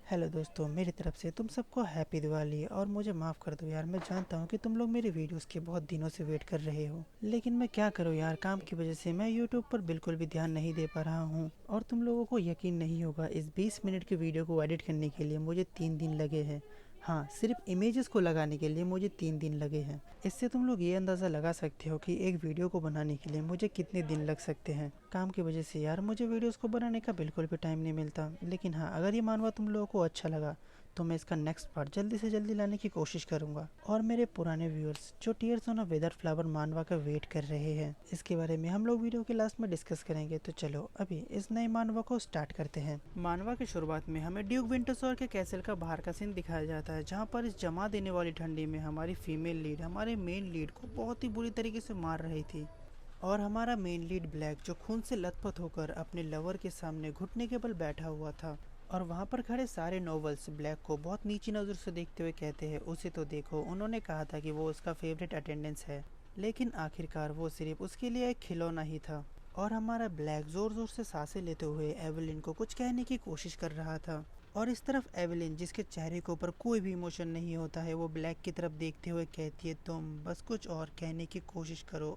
Hello दोस्तों, मेरी तरफ से तुम सबको हैप्पी दिवाली। और मुझे माफ़ कर दो यार, मैं जानता हूँ कि तुम लोग मेरी वीडियोस के बहुत दिनों से वेट कर रहे हो, लेकिन मैं क्या करूँ यार, काम की वजह से मैं यूट्यूब पर बिल्कुल भी ध्यान नहीं दे पा रहा हूँ। और तुम लोगों को यकीन नहीं होगा, इस 20 मिनट की वीडियो को एडिट करने के लिए मुझे 3 दिन लगे हैं। हाँ, सिर्फ इमेजेस को लगाने के लिए मुझे 3 दिन लगे हैं। इससे तुम लोग ये अंदाज़ा लगा सकते हो कि एक वीडियो को बनाने के लिए मुझे कितने दिन लग सकते हैं। काम की वजह से यार मुझे वीडियोस को बनाने का बिल्कुल भी टाइम नहीं मिलता। लेकिन हाँ, अगर ये मानवा तुम लोगों को अच्छा लगा तो मैं इसका नेक्स्ट पार्ट जल्दी से जल्दी लाने की कोशिश करूंगा। और मेरे पुराने व्यूअर्स जो tears on a weather flower मानवा का वेट कर रहे हैं, इसके बारे में हम लोग वीडियो के लास्ट में डिस्कस करेंगे। तो चलो अभी इस नए मानवा को स्टार्ट करते हैं। मानवा की शुरुआत में हमें ड्यूक विंटरसोर के कैसल का बाहर का सीन दिखाया जाता है, जहाँ पर इस जमा देने वाली ठंडी में हमारी फीमेल लीड हमारे मेन लीड को बहुत ही बुरी तरीके से मार रही थी। और हमारा मेन लीड ब्लैक जो खून से लथपथ होकर अपने लवर के सामने घुटने के बल बैठा हुआ था। और वहाँ पर खड़े सारे नॉवेल्स ब्लैक को बहुत नीची नज़र से देखते हुए कहते हैं, उसे तो देखो, उन्होंने कहा था कि वो उसका फेवरेट अटेंडेंस है, लेकिन आखिरकार वो सिर्फ उसके लिए एक खिलौना ही था। और हमारा ब्लैक ज़ोर ज़ोर से सांसें लेते हुए एवेलिन को कुछ कहने की कोशिश कर रहा था। और इस तरफ एवेलिन, जिसके चेहरे के ऊपर कोई भी इमोशन नहीं होता है, वो ब्लैक की तरफ देखते हुए कहती है, तुम बस कुछ और कहने की कोशिश करो।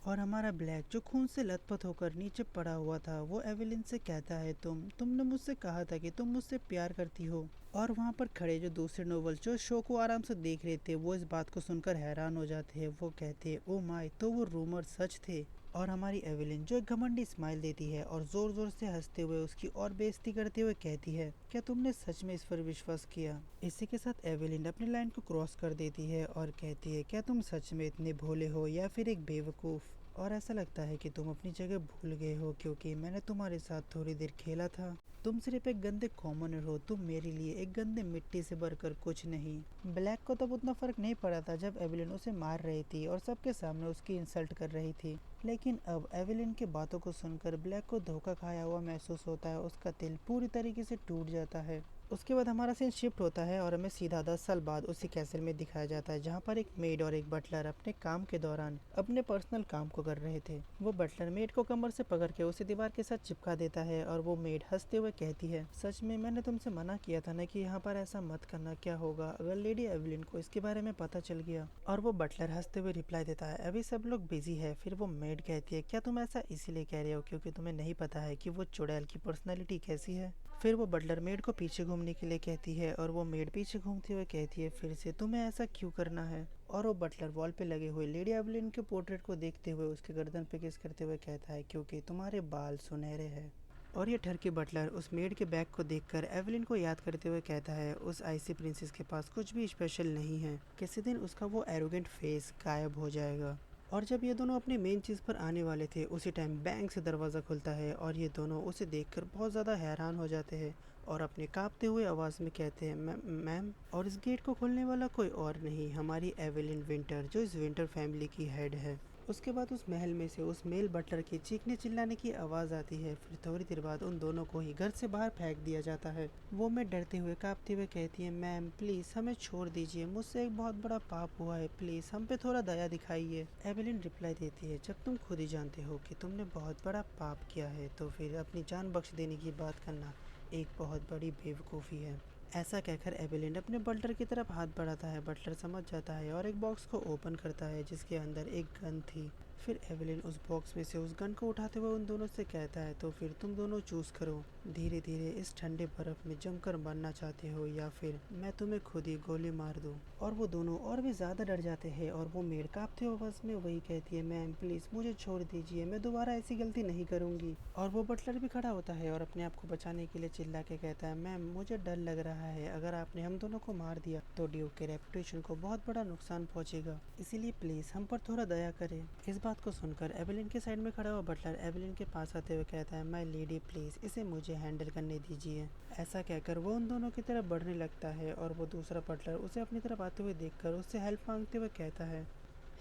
और हमारा ब्लैक जो खून से लथपथ होकर नीचे पड़ा हुआ था, वो एवेलिन से कहता है, तुमने मुझसे कहा था कि तुम मुझसे प्यार करती हो। और वहाँ पर खड़े जो दूसरे नोवेल जो शो को आराम से देख रहे थे, वो इस बात को सुनकर हैरान हो जाते हैं। वो कहते हैं, ओ माय, तो वो रूमर सच थे। और हमारी एवेलिन जो एक घमंडी स्माइल देती है और जोर जोर से हंसते हुए उसकी और बेइज्जती करते हुए कहती है, क्या तुमने सच में इस पर विश्वास किया। इसी के साथ एवेलिन अपनी लाइन को क्रॉस कर देती है और कहती है, क्या तुम सच में इतने भोले हो या फिर एक बेवकूफ़। और ऐसा लगता है कि तुम अपनी जगह भूल गए हो, क्योंकि मैंने तुम्हारे साथ थोड़ी देर खेला था। तुम सिर्फ एक गंदे कॉमनर हो, तुम मेरे लिए एक गंदे मिट्टी से बढ़कर कुछ नहीं। ब्लैक को तब उतना फर्क नहीं पड़ा था जब एवेलिन उसे मार रही थी और सबके सामने उसकी इंसल्ट कर रही थी, लेकिन अब एवेलिन की बातों को सुनकर ब्लैक को धोखा खाया हुआ महसूस होता है। उसका दिल पूरी तरीके से टूट जाता है। उसके बाद हमारा सीन शिफ्ट होता है और हमें सीधा 10 साल बाद उसी कैसल में दिखाया जाता है, जहाँ पर एक मेड और एक बटलर अपने काम के दौरान अपने पर्सनल काम को कर रहे थे। वो बटलर मेड को कमर से पकड़ के उसे दीवार के साथ चिपका देता है और वो मेड हंसते हुए कहती है, सच में मैंने तुमसे मना किया था ना कि यहाँ पर ऐसा मत करना। क्या होगा अगर लेडी एवेलिन को इसके बारे में पता चल गया। और वो बटलर हंसते हुए रिप्लाई देता है, अभी सब लोग बिजी है। फिर वो मेड कहती है, क्या तुम ऐसा इसीलिए कह रहे हो क्योंकि तुम्हें नहीं पता है कि वो चुड़ैल की पर्सनैलिटी कैसी है। फिर वो बटलर मेड को पीछे घूमने के लिए कहती है और वो मेड पीछे घूमते हुए कहती है फिर से, तुम्हें ऐसा क्यों करना है। और वो बटलर वॉल पे लगे हुए लेडी एवेलिन के पोर्ट्रेट को देखते हुए उसके गर्दन पे किस करते हुए कहता है, क्योंकि तुम्हारे बाल सुनहरे हैं। और ये ठरकी बटलर उस मेड के बैग को देखकर एवेलिन को याद करते हुए कहता है, उस आईसी प्रिंसेस के पास कुछ भी स्पेशल नहीं है, किसी दिन उसका वो एरोगेंट फेस गायब हो जाएगा। और जब ये दोनों अपनी मेन चीज़ पर आने वाले थे, उसी टाइम बैंक से दरवाज़ा खुलता है और ये दोनों उसे देखकर बहुत ज़्यादा हैरान हो जाते हैं और अपने कांपते हुए आवाज़ में कहते हैं, मैम। और इस गेट को खोलने वाला कोई और नहीं, हमारी एवेलिन विंटर, जो इस विंटर फैमिली की हेड है। उसके बाद उस महल में से उस मेल बटलर के चीखने चिल्लाने की आवाज़ आती है। फिर थोड़ी देर बाद उन दोनों को ही घर से बाहर फेंक दिया जाता है। वो मैं डरते हुए कांपते हुए कहती है, मैम प्लीज़ हमें छोड़ दीजिए, मुझसे एक बहुत बड़ा पाप हुआ है, प्लीज़ हम पे थोड़ा दया दिखाइए। एवेलिन रिप्लाई देती है, जब तुम खुद ही जानते हो कि तुमने बहुत बड़ा पाप किया है, तो फिर अपनी जान बख्श देने की बात करना एक बहुत बड़ी बेवकूफ़ी है। ऐसा कहकर एवेलिन अपने बटलर की तरफ हाथ बढ़ाता है। बटलर समझ जाता है और एक बॉक्स को ओपन करता है जिसके अंदर एक गन थी। फिर एवेलिन उस बॉक्स में से उस गन को उठाते हुए उन दोनों से कहता है, तो फिर तुम दोनों चूज़ करो, धीरे धीरे इस ठंडे बर्फ में जमकर मरना चाहते हो या फिर मैं तुम्हें खुद ही गोली मार दूँ। और वो दोनों और भी ज़्यादा डर जाते हैं और वो मेड कांपते हुए बस में वही कहती है, मैम प्लीज़ मुझे छोड़ दीजिए, मैं दोबारा ऐसी गलती नहीं करूँगी। और वो बटलर भी खड़ा होता है और अपने आप को बचाने के लिए चिल्ला के कहता है, मैम मुझे डर लग रहा है, अगर आपने हम दोनों को मार दिया तो ड्यूक के रेपुटेशन को बहुत बड़ा नुकसान पहुंचेगा, इसीलिए प्लीज़ हम पर थोड़ा दया करें। इस बात को सुनकर एवेलिन के साइड में खड़ा हुआ बटलर एवेलिन के पास आते हुए कहता है, माय लेडी प्लीज़ इसे मुझे हैंडल करने दीजिए। ऐसा कहकर वो उन दोनों की तरफ बढ़ने लगता है और वो दूसरा बटलर उसे अपनी तरफ आते हुए देखकर उससे हेल्प मांगते हुए कहता है,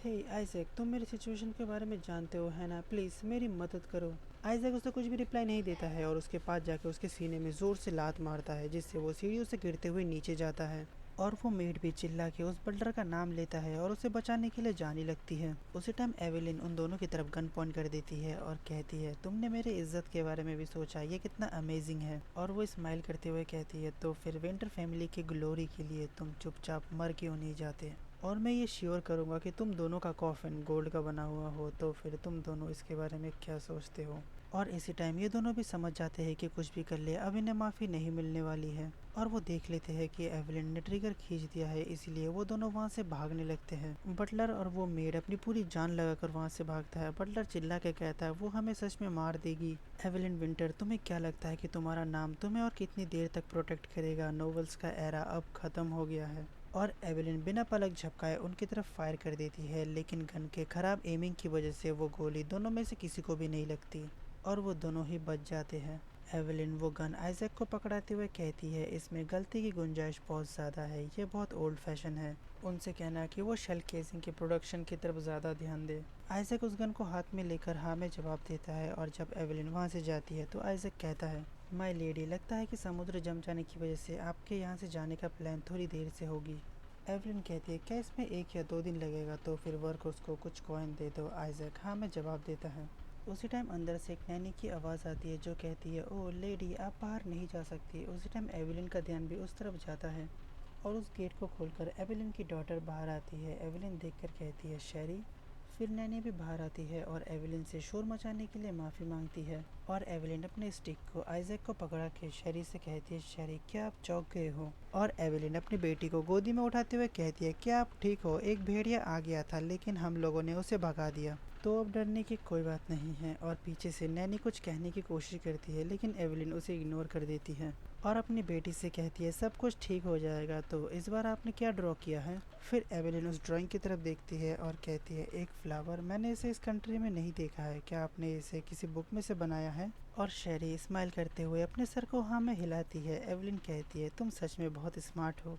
हे आइजैक, तुम मेरी सिचुएशन के बारे में जानते हो है ना, प्लीज़ मेरी मदद करो। आइजैक उसे कुछ भी रिप्लाई नहीं देता है और उसके पास जाकर उसके सीने में ज़ोर से लात मारता है, जिससे वो सीढ़ियों से गिरते हुए नीचे जाता है। और वो मेड भी चिल्ला के उस बटलर का नाम लेता है और उसे बचाने के लिए जाने लगती है। उसी टाइम एवेलिन उन दोनों की तरफ गन पॉइंट कर देती है और कहती है, तुमने मेरी इज्जत के बारे में भी सोचा, ये कितना अमेजिंग है। और वो स्माइल करते हुए कहती है, तो फिर विंटर फैमिली की ग्लोरी के लिए तुम चुपचाप मर क्यों नहीं जाते, और मैं ये श्योर करूँगा कि तुम दोनों का कॉफिन गोल्ड का बना हुआ हो। तो फिर तुम दोनों इसके बारे में क्या सोचते हो। और इसी टाइम ये दोनों भी समझ जाते हैं कि कुछ भी कर ले अब इन्हें माफ़ी नहीं मिलने वाली है। और वो देख लेते हैं कि एवलिन ने ट्रिगर खींच दिया है, इसलिए वो दोनों वहाँ से भागने लगते हैं। बटलर और वो मेड अपनी पूरी जान लगाकर वहाँ से भागता है। बटलर चिल्ला के कहता है, वो हमें सच में मार देगी। एवलिन विंटर, तुम्हें क्या लगता है कि तुम्हारा नाम तुम्हें और कितनी देर तक प्रोटेक्ट करेगा। नॉवेल्स का एरा अब ख़त्म हो गया है। और एवलिन बिना पलक झपकाए उनकी तरफ फायर कर देती है, लेकिन गन के खराब एमिंग की वजह से वो गोली दोनों में से किसी को भी नहीं लगती और वो दोनों ही बच जाते हैं। एवलिन वो गन आइजैक को पकड़ाते हुए कहती है, इसमें गलती की गुंजाइश बहुत ज़्यादा है, ये बहुत ओल्ड फैशन है। उनसे कहना कि वो शेल केसिंग के प्रोडक्शन की तरफ ज़्यादा ध्यान दे। आइजैक उस गन को हाथ में लेकर हाँ में जवाब देता है और जब एवलिन वहाँ से जाती है तो आइजैक कहता है, माय लेडी, लगता है कि समुद्र जम जाने की वजह से आपके यहाँ से जाने का प्लान थोड़ी देर से होगी। एवलिन कहती है, क्या इसमें 1 या 2 दिन लगेगा, तो फिर वर्क उसको कुछ कॉइन दे दो। आइजैक हाँ में जवाब देता है। उसी टाइम अंदर से एक नैनी की आवाज़ आती है जो कहती है, ओ लेडी, आप बाहर नहीं जा सकती। उसी टाइम एवलिन का ध्यान भी उस तरफ जाता है और उस गेट को खोलकर एवलिन की डॉटर बाहर आती है। एवलिन देखकर कहती है, शेरी। फिर नैनी भी बाहर आती है और एवलिन से शोर मचाने के लिए माफ़ी मांगती है। और एवलिन अपने स्टिक को आइजैक को पकड़ा के शेरी से कहती है, शेरी क्या आप चौंक गए हो। और एवलिन अपनी बेटी को गोदी में उठाते हुए कहती है, क्या आप ठीक हो, एक भेड़िया आ गया था लेकिन हम लोगों ने उसे भगा दिया, तो अब डरने की कोई बात नहीं है। और पीछे से नैनी कुछ कहने की कोशिश करती है लेकिन एवलिन उसे इग्नोर कर देती है और अपनी बेटी से कहती है, सब कुछ ठीक हो जाएगा। तो इस बार आपने क्या ड्रॉ किया है। फिर एवलिन उस ड्राइंग की तरफ देखती है और कहती है, एक फ्लावर, मैंने इसे इस कंट्री में नहीं देखा है, क्या आपने इसे किसी बुक में से बनाया है। और शेरी स्माइल करते हुए अपने सर को हाँ में हिलाती है। एवलिन कहती है, तुम सच में बहुत स्मार्ट हो।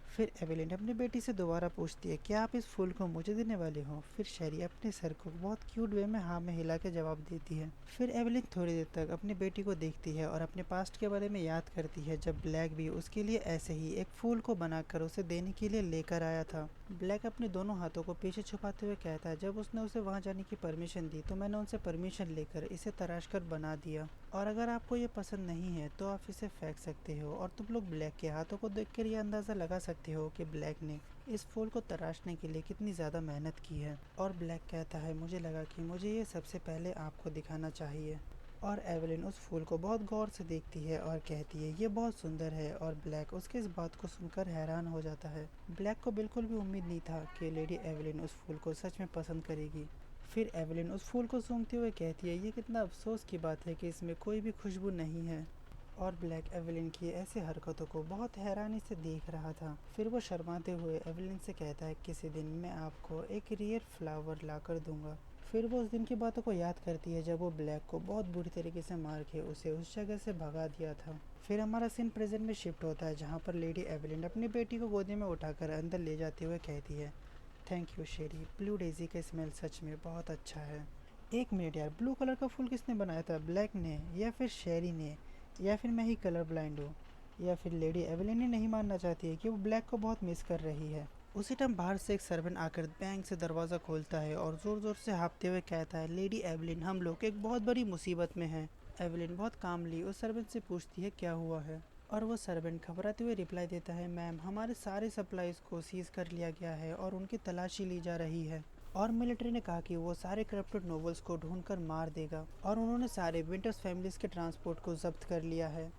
फिर एवलिन अपनी बेटी से दोबारा पूछती है, क्या आप इस फूल को मुझे देने वाले हो। फिर शेरी अपने सर को बहुत क्यूट वे में हाँ में हिला के जवाब देती है। फिर एवलिन थोड़ी देर तक अपनी बेटी को देखती है और अपने पास्ट के बारे में याद करती है, जब ब्लैक भी उसके लिए ऐसे ही एक फूल को बनाकर उसे देने के लिए लेकर आया था। ब्लैक अपने दोनों हाथों को पीछे छुपाते हुए कहता है, जब उसने उसे वहाँ जाने की परमिशन दी तो मैंने उनसे परमिशन लेकर इसे तराश कर बना दिया, और अगर आपको ये पसंद नहीं है तो आप इसे फेंक सकते हो। और तुम लोग ब्लैक के हाथों को देखकर ये अंदाज़ा लगा सकते हो कि ब्लैक ने इस फूल को तराशने के लिए कितनी ज़्यादा मेहनत की है। और ब्लैक कहता है, मुझे लगा कि मुझे ये सबसे पहले आपको दिखाना चाहिए। और एवलिन उस फूल को बहुत गौर से देखती है और कहती है, ये बहुत सुंदर है। और ब्लैक उसके इस बात को सुनकर हैरान हो जाता है। ब्लैक को बिल्कुल भी उम्मीद नहीं था कि लेडी एवलिन उस फूल को सच में पसंद करेगी। फिर एवलिन उस फूल को सूंघते हुए कहती है, ये कितना अफसोस की बात है कि इसमें कोई भी खुशबू नहीं है। और ब्लैक एवलिन की ऐसी हरकतों को बहुत हैरानी से देख रहा था। फिर वो शर्माते हुए एवलिन से कहता है, किसी दिन मैं आपको एक रेयर फ्लावर ला कर दूंगा। फिर वो उस दिन की बातों को याद करती है जब वो ब्लैक को बहुत बुरी तरीके से मार के उसे उस जगह से भगा दिया था। फिर हमारा सीन प्रेजेंट में शिफ्ट होता है, जहाँ पर लेडी एवलिन अपनी बेटी को गोदी में उठाकर अंदर ले जाते हुए कहती है, thank you Sheri, blue Daisy का स्मेल सच में बहुत अच्छा है। एक मिनट यार, ब्लू कलर का फूल किसने बनाया था, ब्लैक ने या फिर शेरी ने, या फिर मैं ही कलर ब्लाइंड हूँ, या फिर लेडी एवलिन ही नहीं मानना चाहती है कि वो ब्लैक को बहुत मिस कर रही है। उसी टाइम बाहर से एक सर्वेंट आकर बैंक से दरवाज़ा खोलता है और ज़ोर ज़ोर से हाँफते हुए कहता है, लेडी एवलिन, हम लोग एक बहुत बड़ी मुसीबत में हैं। एवलिन बहुत कामली उस सर्वेंट से पूछती है, क्या हुआ है। और वो सर्वेंट घबराते हुए रिप्लाई देता है, मैम, हमारे सारे सप्लाईज को सीज कर लिया गया है और उनकी तलाशी ली जा रही है। और मिलिट्री ने कहा कि वो सारे करप्टेड नोवेल्स को ढूंढकर मार देगा, और उन्होंने सारे विंटर्स फैमिलीज के ट्रांसपोर्ट को जब्त कर लिया है।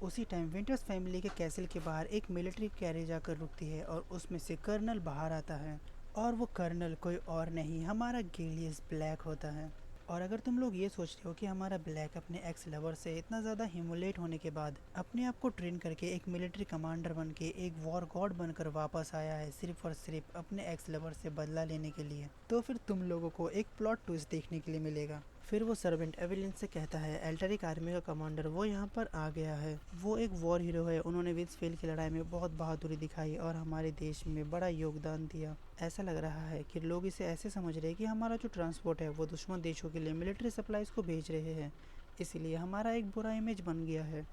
उसी टाइम विंटर्स फैमिली के कैसल के बाहर एक मिलिट्री कैरेज आकर रुकती है और उसमें से कर्नल बाहर आता है। और वो कर्नल कोई और नहीं, हमारा गेलियस ब्लैक होता है। और अगर तुम लोग ये सोच रहे हो कि हमारा ब्लैक अपने एक्स लवर से इतना ज़्यादा ह्यूमिलेट होने के बाद अपने आप को ट्रेन करके एक मिलिट्री कमांडर बन के एक वॉर गॉड बनकर वापस आया है सिर्फ और सिर्फ अपने एक्स लवर से बदला लेने के लिए, तो फिर तुम लोगों को एक प्लॉट ट्विस्ट देखने के लिए मिलेगा। फिर वो सर्वेंट एवलिन से कहता है, एल्टरिक आर्मी का कमांडर वो यहाँ पर आ गया है। वो एक वॉर हीरो है, उन्होंने विंसफील्ड की लड़ाई में बहुत बहादुरी दिखाई और हमारे देश में बड़ा योगदान दिया। ऐसा लग रहा है कि लोग इसे ऐसे समझ रहे हैं कि हमारा जो ट्रांसपोर्ट है वो दुश्मन देशों के लिए मिलिट्री सप्लाईज को भेज रहे हैं, इसीलिए हमारा एक बुरा इमेज बन गया है।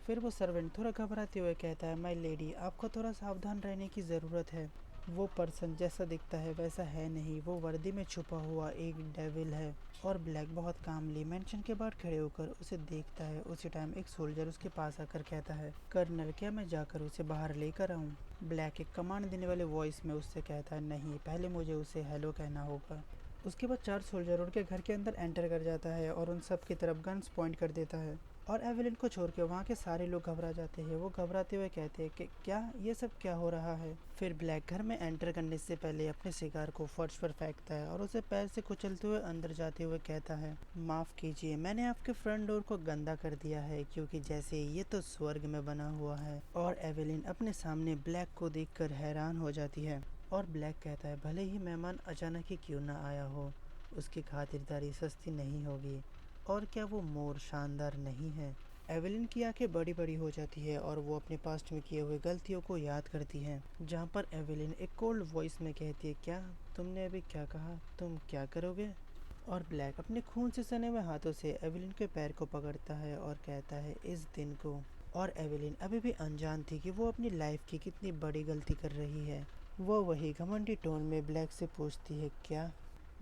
फिर वो सर्वेंट थोड़ा घबराते हुए कहता है, माय लेडी, आपको थोड़ा सावधान रहने की ज़रूरत है। वो पर्सन जैसा दिखता है वैसा है नहीं, वो वर्दी में छुपा हुआ एक डेविल है। और ब्लैक बहुत कामली मेंशन के बाहर खड़े होकर उसे देखता है। उसी टाइम एक सोल्जर उसके पास आकर कहता है, कर्नल, क्या मैं जाकर उसे बाहर लेकर आऊं? ब्लैक एक कमांड देने वाले वॉइस में उससे कहता है, नहीं, पहले मुझे उसे हेलो कहना होगा। उसके बाद 4 सोल्जर उनके घर के अंदर एंटर कर जाता है और उन सब की तरफ गन्स पॉइंट कर देता है। और एवेलिन को छोड़ के वहाँ के सारे लोग घबरा जाते हैं। वो घबराते हुए कहते हैं कि क्या ये सब क्या हो रहा है। फिर ब्लैक घर में एंटर करने से पहले अपने सिगार को फर्श पर फेंकता है और उसे पैर से कुचलते हुए अंदर जाते हुए कहता है, माफ़ कीजिए, मैंने आपके फ्रंट डोर को गंदा कर दिया है, क्योंकि जैसे ये तो स्वर्ग में बना हुआ है। और एवेलिन अपने सामने ब्लैक को देखकर हैरान हो जाती है। और ब्लैक कहता है, भले ही मेहमान अचानक ही क्यों ना आया हो, उसकी खातिरदारी सस्ती नहीं होगी। और क्या वो मोर शानदार नहीं है? एवेलिन की आंखें बड़ी बड़ी हो जाती है और वो अपने पास्ट में किए हुए गलतियों को याद करती है, जहाँ पर एवेलिन एक कोल्ड वॉइस में कहती है, क्या तुमने अभी क्या कहा, तुम क्या करोगे? और ब्लैक अपने खून से सने हुए हाथों से एवेलिन के पैर को पकड़ता है और कहता है, इस दिन को। और एवेलिन अभी भी अनजान थी कि वो अपनी लाइफ की कितनी बड़ी गलती कर रही है। वो वही घमंडी टोन में ब्लैक से पूछती है, क्या?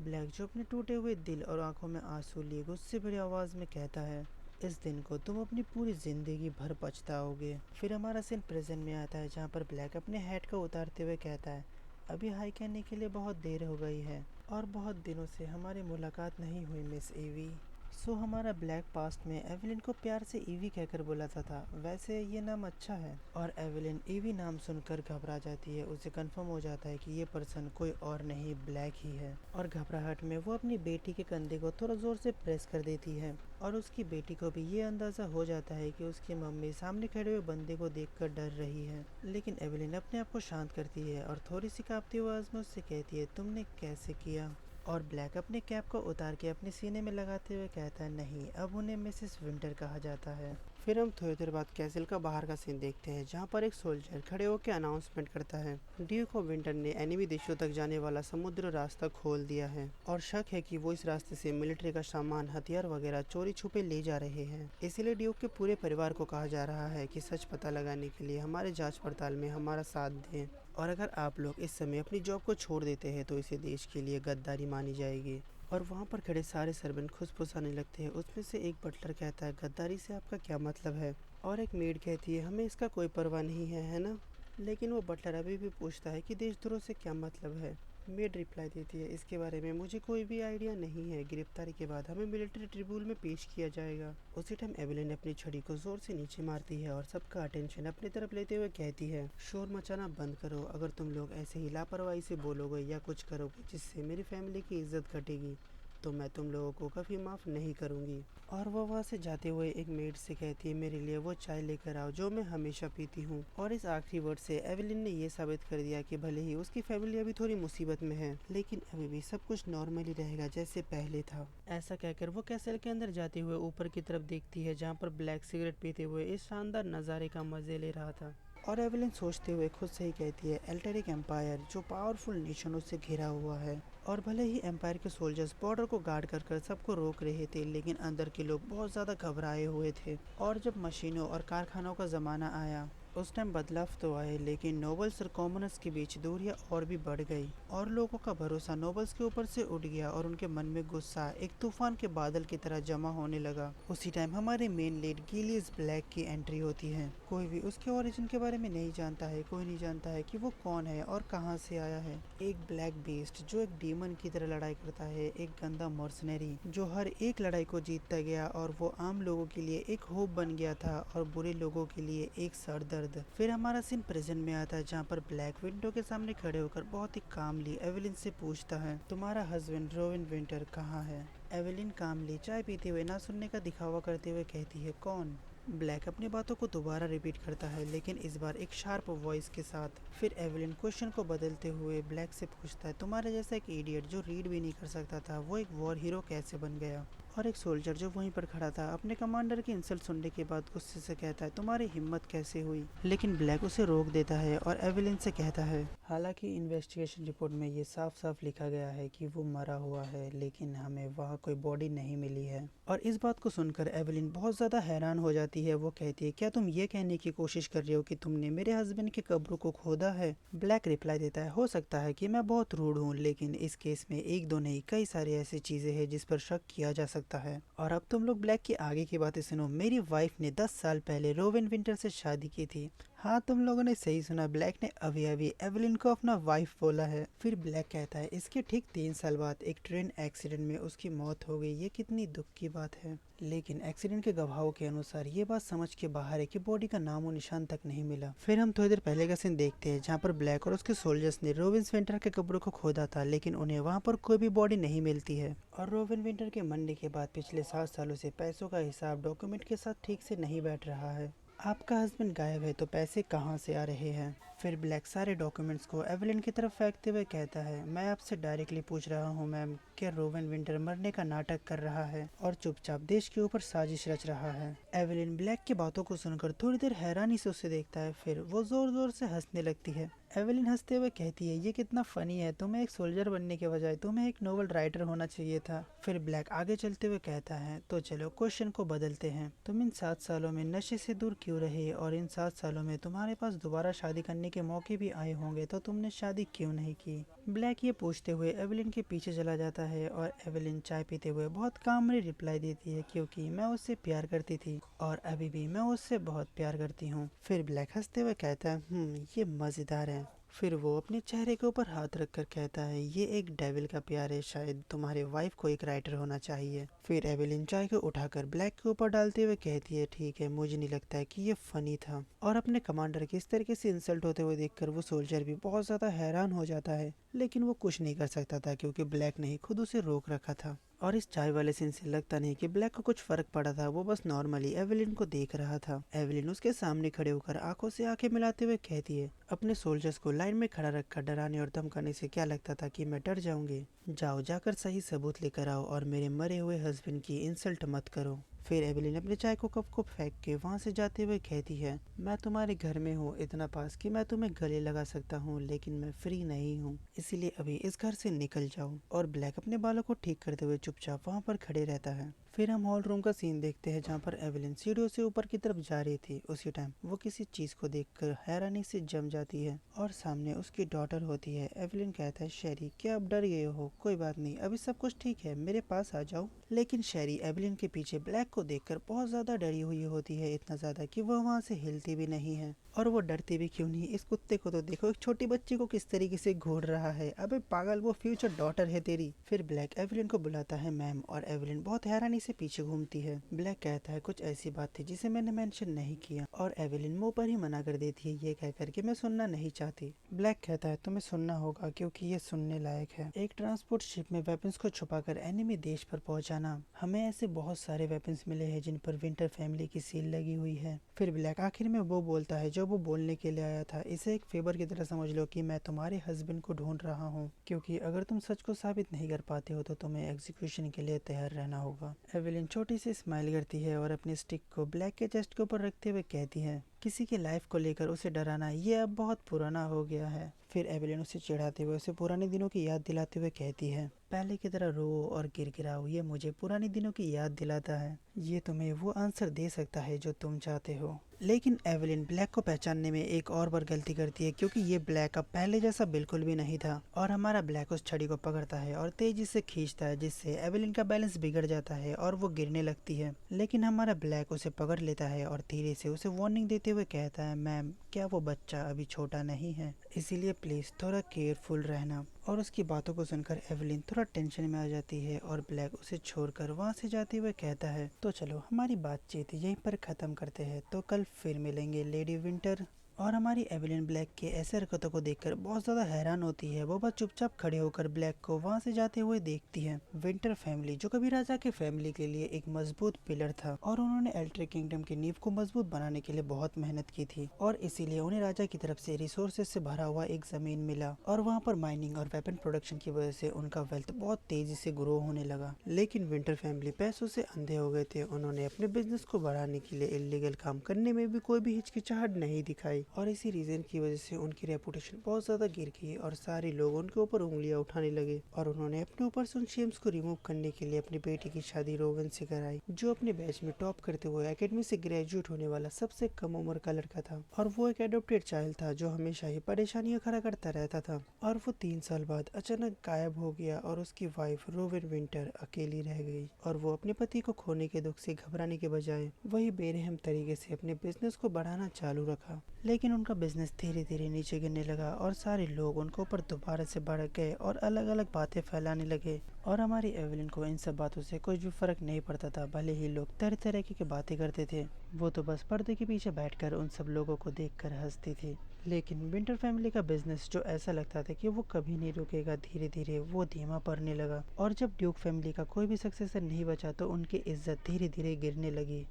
ब्लैक जो अपने टूटे हुए दिल और आंखों में आंसू लिए गुस्से भरी आवाज़ में कहता है, इस दिन को तुम अपनी पूरी जिंदगी भर पछताओगे। फिर हमारा सीन प्रेजेंट में आता है, जहाँ पर ब्लैक अपने हैट को उतारते हुए कहता है, अभी हाई कहने के लिए बहुत देर हो गई है और बहुत दिनों से हमारी मुलाकात नहीं हुई मिस ईवी। सो हमारा ब्लैक पास्ट में एवेलिन को प्यार से ईवी कहकर बुलाता था। वैसे ये नाम अच्छा है। और एवेलिन ईवी नाम सुनकर घबरा जाती है। उसे कंफर्म हो जाता है कि ये पर्सन कोई और नहीं, ब्लैक ही है। और घबराहट में वो अपनी बेटी के कंधे को थोड़ा जोर से प्रेस कर देती है। और उसकी बेटी को भी ये अंदाज़ा हो जाता है कि उसकी मम्मी सामने खड़े हुए बंदे को देखकर डर रही है। लेकिन एवेलिन अपने आप को शांत करती है और थोड़ी सी कांपती आवाज़ में उससे कहती है, तुमने कैसे किया? और ब्लैक अपने कैप को उतार के अपने सीने में लगाते हुए कहता है, नहीं, अब उन्हें मिसेस विंटर कहा जाता है। फिर हम थोड़ी देर बाद कैसल का बाहर का सीन देखते हैं, जहाँ पर एक सोल्जर खड़े होकर अनाउंसमेंट करता है, ड्यूक ऑफ विंटर ने एनिमी देशों तक जाने वाला समुद्र रास्ता खोल दिया है और शक है कि वो इस रास्ते से मिलिट्री का सामान, हथियार वगैरह चोरी छुपे ले जा रहे हैं। इसीलिए ड्यूक के पूरे परिवार को कहा जा रहा है कि सच पता लगाने के लिए हमारे जांच पड़ताल में हमारा साथ दें। और अगर आप लोग इस समय अपनी जॉब को छोड़ देते हैं तो इसे देश के लिए गद्दारी मानी जाएगी। और वहाँ पर खड़े सारे सर्वेंट खुसफुसाने लगते हैं। उसमें से एक बटलर कहता है, गद्दारी से आपका क्या मतलब है? और एक मेड कहती है, हमें इसका कोई परवाह नहीं है ना? लेकिन वो बटलर अभी भी पूछता है कि देशद्रोह से क्या मतलब है। मेड रिप्लाई देती है, इसके बारे में मुझे कोई भी आइडिया नहीं है। गिरफ्तारी के बाद हमें मिलिट्री ट्रिब्यूनल में पेश किया जाएगा। उसी टाइम एवेलिन अपनी छड़ी को जोर से नीचे मारती है और सबका अटेंशन अपनी तरफ लेते हुए कहती है, शोर मचाना बंद करो। अगर तुम लोग ऐसे ही लापरवाही से बोलोगे या कुछ करोगे जिससे मेरी फैमिली की इज्जत घटेगी, तो मैं तुम लोगों को कभी माफ़ नहीं करूँगी। और वो वहाँ से जाते हुए एक मेड से कहती है, मेरे लिए वो चाय लेकर आओ जो मैं हमेशा पीती हूँ। और इस आखिरी वर्ड से एवेलिन ने ये साबित कर दिया कि भले ही उसकी फैमिली अभी थोड़ी मुसीबत में है, लेकिन अभी भी सब कुछ नॉर्मली रहेगा जैसे पहले था। ऐसा कहकर वो कैसल के अंदर जाते हुए ऊपर की तरफ देखती है, जहाँ पर ब्लैक सिगरेट पीते हुए इस शानदार नज़ारे का मजे ले रहा था। और एवेलिन सोचते हुए खुद से ही कहती है, एल्टेरिक एम्पायर जो पावरफुल नेशनों से घिरा हुआ है। और भले ही एम्पायर के सोल्जर्स बॉर्डर को गार्ड कर सबको रोक रहे थे, लेकिन अंदर के लोग बहुत ज़्यादा घबराए हुए थे। और जब मशीनों और कारखानों का ज़माना आया, उस टाइम बदलाव तो आए, लेकिन नोबल्स और कॉमनर्स के बीच दूरियां और भी बढ़ गई और लोगों का भरोसा नोबल्स के ऊपर से उठ गया और उनके मन में गुस्सा एक तूफान के बादल की तरह जमा होने लगा। उसी टाइम हमारे मेन लीड गिलियस ब्लैक की एंट्री होती है। कोई भी उसके ओरिजिन के बारे में नहीं जानता है, कोई नहीं जानता है कि वो कौन है और कहाँ से आया है। एक ब्लैक बीस्ट जो एक डीमन की तरह लड़ाई करता है, एक गंदा मर्सनरी जो हर एक लड़ाई को जीतता गया और वो आम लोगों के लिए एक होप बन गया था और बुरे लोगों के लिए एक सरदर्द। फिर हमारा सीन प्रेजेंट में आता है, जहाँ पर ब्लैक विंडो के सामने खड़े होकर बहुत ही कामली एवेलिन से पूछता है, तुम्हारा हस्बैंड रोविन विंटर कहाँ है? एवेलिन कामली चाय पीते हुए ना सुनने का दिखावा करते हुए कहती है, कौन? ब्लैक अपनी बातों को दोबारा रिपीट करता है, लेकिन इस बार एक शार्प वॉइस के साथ। फिर एवेलिन क्वेश्चन को बदलते हुए ब्लैक से पूछता है, तुम्हारे जैसा एक इडियट जो रीड भी नहीं कर सकता था, वो एक वॉर हीरो कैसे बन गया? और एक सोल्जर जो वहीं पर खड़ा था अपने कमांडर की इंसल्ट सुनने के बाद गुस्से से कहता है तुम्हारी हिम्मत कैसे हुई। लेकिन ब्लैक उसे रोक देता है और एवेलिन से कहता है हालांकि इन्वेस्टिगेशन रिपोर्ट में ये साफ साफ लिखा गया है कि वो मरा हुआ है, लेकिन हमें वहाँ कोई बॉडी नहीं मिली है। और इस बात को सुनकर एवेलिन बहुत ज्यादा हैरान हो जाती है। वो कहती है क्या तुम ये कहने की कोशिश कर रहे हो कि तुमने मेरे हस्बैंड के कब्र को खोदा है। ब्लैक रिप्लाई देता है हो सकता है कि मैं बहुत रूड हूँ, लेकिन इस केस में एक दो नहीं कई सारी ऐसी चीजें हैं जिस पर शक किया जा सकता है। और अब तुम लोग ब्लैक की आगे की बातें सुनो। मेरी वाइफ ने 10 साल पहले रोवेन विंटर से शादी की थी। हाँ तुम लोगों ने सही सुना, ब्लैक ने अभी अभी एवेलिन को अपना वाइफ बोला है। फिर ब्लैक कहता है इसके ठीक 3 साल बाद एक ट्रेन एक्सीडेंट में उसकी मौत हो गई। ये कितनी दुख की बात है। लेकिन एक्सीडेंट के गवाहों के अनुसार ये बात समझ के बाहर है कि बॉडी का नामो निशान तक नहीं मिला। फिर हम थोड़ी देर पहले का सीन देखते हैं जहाँ पर ब्लैक और उसके सोल्जर्स ने रोविन विंटर के कब्र को खोदा था, लेकिन उन्हें वहाँ पर कोई भी बॉडी नहीं मिलती है। और रोविन विंटर के मरने के बाद पिछले 7 सालों से पैसों का हिसाब डॉक्यूमेंट के साथ ठीक से नहीं बैठ रहा है। आपका हस्बैंड गायब है तो पैसे कहाँ से आ रहे हैं। फिर ब्लैक सारे डॉक्यूमेंट्स को एवेलिन की तरफ फेंकते हुए कहता है मैं आपसे डायरेक्टली पूछ रहा हूँ मैम, क्या रोवेन विंटर मरने का नाटक कर रहा है और चुपचाप देश के ऊपर साजिश रच रहा है। एवेलिन ब्लैक की बातों को सुनकर थोड़ी देर हैरानी से उसे देखता है, फिर वो जोर जोर से हंसने लगती है। एवेलिन हंसते हुए कहती है ये कितना फनी है, तुम्हें एक सोल्जर बनने के बजाय तुम्हें एक नोवेल राइटर होना चाहिए था। फिर ब्लैक आगे चलते हुए कहता है तो चलो क्वेश्चन को बदलते हैं, तुम इन 7 सालों में नशे से दूर क्यों रहे और इन 7 सालों में तुम्हारे पास दोबारा शादी करने के मौके भी आए होंगे तो तुमने शादी क्यों नहीं की। ब्लैक ये पूछते हुए एवेलिन के पीछे चला जाता है और एवेलिन चाय पीते हुए बहुत कामली रिप्लाई देती है क्योंकि मैं उससे प्यार करती थी और अभी भी मैं उससे बहुत प्यार करती हूँ। फिर ब्लैक हंसते हुए कहता है ये मजेदार है। फिर वो अपने चेहरे के ऊपर हाथ रखकर कहता है ये एक डेविल का प्यार है, शायद तुम्हारे वाइफ को एक राइटर होना चाहिए। फिर एवेलिन चाय को उठाकर ब्लैक के ऊपर डालते हुए कहती है ठीक है, मुझे नहीं लगता है कि ये फनी था। और अपने कमांडर के इस तरीके से इंसल्ट होते हुए देखकर वो सोल्जर भी बहुत ज्यादा हैरान हो जाता है, लेकिन वो कुछ नहीं कर सकता था क्योंकि ब्लैक ने ही खुद उसे रोक रखा था। और इस चाय वाले सीन से लगता नहीं कि ब्लैक को कुछ फर्क पड़ा था, वो बस नॉर्मली एवेलिन को देख रहा था। एवेलिन उसके सामने खड़े होकर आंखों से आंखें मिलाते हुए कहती है अपने सोल्जर्स को लाइन में खड़ा रखकर डराने और धमकाने से क्या लगता था कि मैं डर जाऊंगी। जाओ जाकर सही सबूत लेकर आओ और मेरे मरे हुए हस्बैंड की इंसल्ट मत करो। फिर एवेलिन अपने चाय को कप को फेंक के वहाँ से जाते हुए कहती है मैं तुम्हारे घर में हूँ इतना पास कि मैं तुम्हें गले लगा सकता हूँ, लेकिन मैं फ्री नहीं हूँ, इसीलिए अभी इस घर से निकल जाओ। और ब्लैक अपने बालों को ठीक करते हुए चुपचाप वहाँ पर खड़े रहता है। फिर हम हॉल रूम का सीन देखते हैं जहाँ पर एवेलिन सीढ़ियों से ऊपर की तरफ जा रही थी। उसी टाइम वो किसी चीज को देखकर हैरानी से जम जाती है और सामने उसकी डॉटर होती है। एवेलिन कहता है शेरी क्या आप डर गए हो, कोई बात नहीं अभी सब कुछ ठीक है, मेरे पास आ जाओ। लेकिन शेरी एवेलिन के पीछे ब्लैक को देखकर बहुत ज्यादा डरी हुई होती है, इतना ज्यादा कि वह वहाँ से हिलती भी नहीं है। और वो डरती भी क्यों नहीं, इस कुत्ते को तो देखो एक छोटी बच्ची को किस तरीके से घूर रहा है, अबे पागल वो फ्यूचर डॉटर है तेरी। फिर ब्लैक एवेलिन को बुलाता है मैम और एवेलिन बहुत हैरानी से पीछे घूमती है। ब्लैक कहता है कुछ ऐसी बात थी जिसे मैंने मेंशन नहीं किया और एवेलिन मुंह पर ही मना कर देती है ये कहकर कि मैं सुनना नहीं चाहती। ब्लैक कहता है तुम्हें सुनना होगा क्योंकि ये सुनने लायक है। एक ट्रांसपोर्ट शिप में वेपन्स को छुपाकर एनिमी देश पर पहुंचाना, हमें ऐसे बहुत सारे वेपन्स मिले हैं जिन पर विंटर फैमिली की सील लगी हुई है। फिर ब्लैक आखिर में वो बोलता है जो वो बोलने के लिए आया था, इसे एक फेवर की तरह समझ लो कि मैं तुम्हारे हस्बैंड को ढूंढ रहा हूँ, क्योंकि अगर तुम सच को साबित नहीं कर पाते हो तो तुम्हें एग्जीक्यूशन के लिए तैयार रहना होगा। एवेलिन छोटी सी स्माइल करती है और अपने स्टिक को ब्लैक के चेस्ट के ऊपर रखते हुए कहती है किसी की लाइफ को लेकर उसे डराना ये अब बहुत पुराना हो गया है। फिर एवेलिन उसे चिढ़ाते हुए उसे पुराने दिनों की याद दिलाते हुए कहती है पहले की तरह रो और गिड़गिड़ाओ, ये मुझे पुराने दिनों की याद दिलाता है, ये तुम्हें वो आंसर दे सकता है जो तुम चाहते हो। लेकिन एवेलिन ब्लैक को पहचानने में एक और बार गलती करती है क्योंकि ये ब्लैक अब पहले जैसा बिल्कुल भी नहीं था और हमारा ब्लैक उस छड़ी को पकड़ता है और तेजी से खींचता है जिससे एवेलिन का बैलेंस बिगड़ जाता है और वो गिरने लगती है। लेकिन हमारा ब्लैक उसे पकड़ लेता है और धीरे से उसे वार्निंग देते हुए कहता है मैम क्या वो बच्चा अभी छोटा नहीं है, इसीलिए प्लीज थोड़ा केयरफुल रहना। और उसकी बातों को सुनकर एवेलिन थोड़ा टेंशन में आ जाती है और ब्लैक उसे छोड़कर वहाँ से जाते हुए कहता है तो चलो हमारी बातचीत यहीं पर खत्म करते हैं, तो कल फिर मिलेंगे लेडी विंटर। और हमारी एवेलिन ब्लैक के ऐसे हरकतों को देखकर बहुत ज्यादा हैरान होती है। वो बस चुपचाप खड़े होकर ब्लैक को वहाँ से जाते हुए देखती है। विंटर फैमिली जो कभी राजा के फैमिली के लिए एक मजबूत पिलर था और उन्होंने एल्ट्रिक किंगडम की नींव को मजबूत बनाने के लिए बहुत मेहनत की थी और इसीलिए उन्हें राजा की तरफ से रिसोर्सेज से भरा हुआ एक जमीन मिला और वहाँ पर माइनिंग और वेपन प्रोडक्शन की वजह से उनका वेल्थ बहुत तेजी से ग्रो होने लगा। लेकिन विंटर फैमिली पैसों से अंधे हो गए थे। उन्होंने अपने बिजनेस को बढ़ाने के लिए इलीगल काम करने में भी कोई भी हिचकिचाहट नहीं दिखाई और इसी रीजन की वजह से उनकी रेपुटेशन बहुत ज्यादा गिर गई और सारे लोग उनके ऊपर उंगलियां उठाने लगे और उन्होंने अपने ऊपर से उन शेम्स को रिमूव करने के लिए अपनी बेटी की शादी रोगन से कराई, जो अपने बैच में टॉप करते हुए एकेडमी से ग्रेजुएट होने वाला सबसे कम उम्र का लड़का था और वो एक एडोप्टेड चाइल्ड था जो हमेशा ही परेशानियां खड़ा करता रहता था। और वो 3 साल बाद अचानक गायब हो गया और उसकी वाइफ रोवेन विंटर अकेली रह गई और वो अपने पति को खोने के दुख से घबराने के बजाय वही बेरहम तरीके से अपने बिजनेस को बढ़ाना चालू रखा। लेकिन उनका बिजनेस धीरे धीरे नीचे गिरने लगा और सारे लोग उनके ऊपर दोबारा से भड़क गए और अलग अलग बातें फैलाने लगे और हमारी एवेलिन को इन सब बातों से कुछ भी फर्क नहीं पड़ता था। भले ही लोग तरह तरह की बातें करते थे, वो तो बस पर्दे के पीछे बैठकर उन सब लोगों को देखकर हंसती थी। लेकिन विंटर फैमिली का बिजनेस जो ऐसा लगता था कि वो कभी नहीं रुकेगा, धीरे धीरे वो धीमा पड़ने लगा और जब ड्यूक फैमिली का कोई भी सक्सेसर नहीं बचा तो उनकी इज्जत धीरे धीरे गिरने लगी।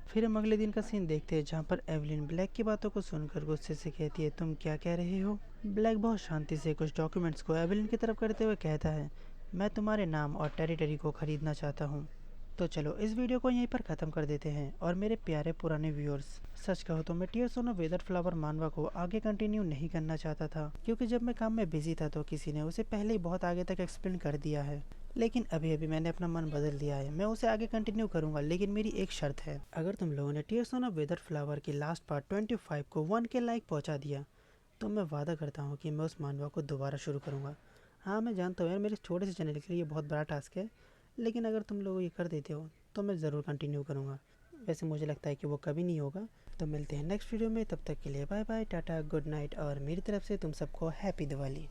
फिर हम अगले दिन का सीन देखते हैं जहाँ पर एवेलिन ब्लैक की बातों को सुनकर गुस्से से कहती है, तुम क्या कह रहे हो? ब्लैक बहुत शांति से कुछ डॉक्यूमेंट्स को एवेलिन की तरफ करते हुए कहता है, मैं तुम्हारे नाम और टेरिटरी को खरीदना चाहता हूँ। तो चलो इस वीडियो को यहीं पर ख़त्म कर देते हैं। और मेरे प्यारे पुराने व्यूअर्स, सच कहो तो मैं tears on a withered flower मानवा को आगे कंटिन्यू नहीं करना चाहता था, क्योंकि जब मैं काम में बिजी था तो किसी ने उसे पहले ही बहुत आगे तक एक्सप्लेन कर दिया है। लेकिन अभी अभी मैंने अपना मन बदल दिया है, मैं उसे आगे कंटिन्यू करूंगा, लेकिन मेरी एक शर्त है। अगर तुम लोगों ने tears on a withered flower की लास्ट पार्ट 25 को 1 के लाइक पहुंचा दिया तो मैं वादा करता हूँ कि मैं उस मानवा को दोबारा शुरू करूँगा। हाँ मैं जानता हूँ यार, मेरे छोटे से चैनल के लिए ये बहुत बड़ा टास्क है, लेकिन अगर तुम लोग ये कर देते हो तो मैं ज़रूर कंटिन्यू करूँगा। वैसे मुझे लगता है कि वो कभी नहीं होगा। तो मिलते हैं नेक्स्ट वीडियो में, तब तक के लिए bye bye, tata, good night और मेरी तरफ से तुम सबको हैप्पी दिवाली।